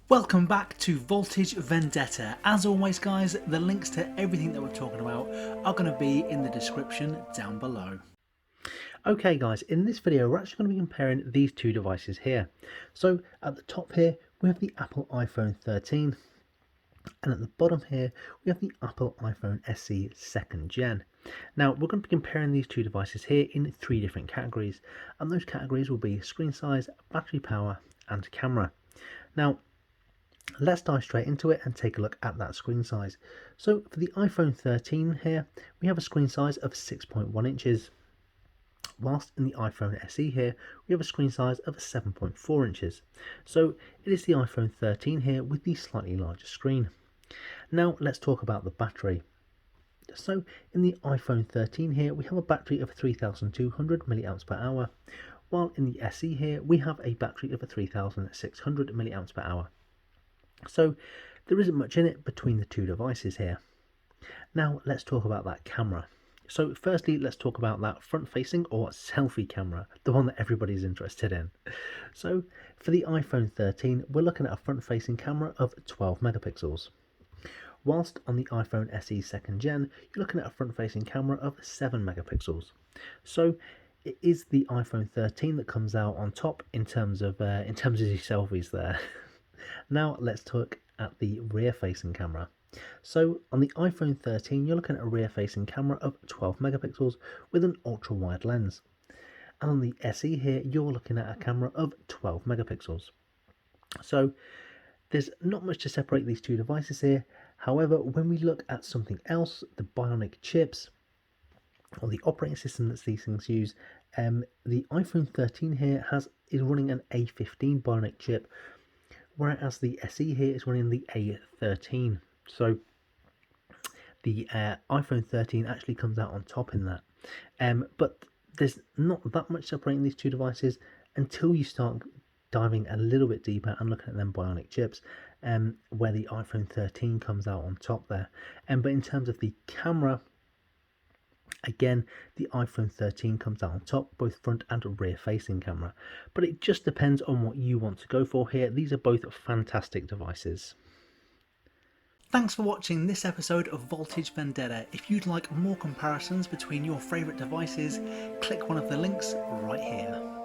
Welcome back to Voltage Vendetta. As always guys, the links to everything that we're talking about are going to be in the description down below. Okay guys, in this video we're actually going to be comparing these two devices here. So at the top here we have the Apple iPhone 13 and at the bottom here we have the Apple iPhone SE 2nd Gen. Now we're going to be comparing these two devices here in three different categories, and those categories will be screen size, battery power and camera. Now let's dive straight into it and take a look at that screen size. So for the iPhone 13 here, we have a screen size of 6.1 inches, whilst in the iPhone SE here, we have a screen size of 7.4 inches. So it is the iPhone 13 here with the slightly larger screen. Now let's talk about the battery. So in the iPhone 13 here, we have a battery of 3200 milliamps per hour, while in the SE here, we have a battery of 3600 milliamps per hour. So there isn't much in it between the two devices here. Now let's talk about that camera. So firstly, let's talk about that front-facing or selfie camera, the one that everybody's interested in. So for the iPhone 13, we're looking at a front-facing camera of 12 megapixels. Whilst on the iPhone SE 2nd Gen, you're looking at a front-facing camera of 7 megapixels. So it is the iPhone 13 that comes out on top in terms of your selfies there. Now let's look at the rear-facing camera. So on the iPhone 13 you're looking at a rear-facing camera of 12 megapixels with an ultra-wide lens. And on the SE here you're looking at a camera of 12 megapixels. So there's not much to separate these two devices here. However, when we look at something else, the Bionic chips or the operating system that these things use, the iPhone 13 here is running an A15 Bionic chip, whereas the SE here is running the A13. So the iPhone 13 actually comes out on top in that. But there's not that much separating these two devices until you start diving a little bit deeper and looking at them Bionic chips, where the iPhone 13 comes out on top there. But in terms of the camera, again, the iPhone 13 comes out on top, both front and rear facing camera. But it just depends on what you want to go for here. These are both fantastic devices. Thanks for watching this episode of Voltage Vendetta. If you'd like more comparisons between your favourite devices, click one of the links right here.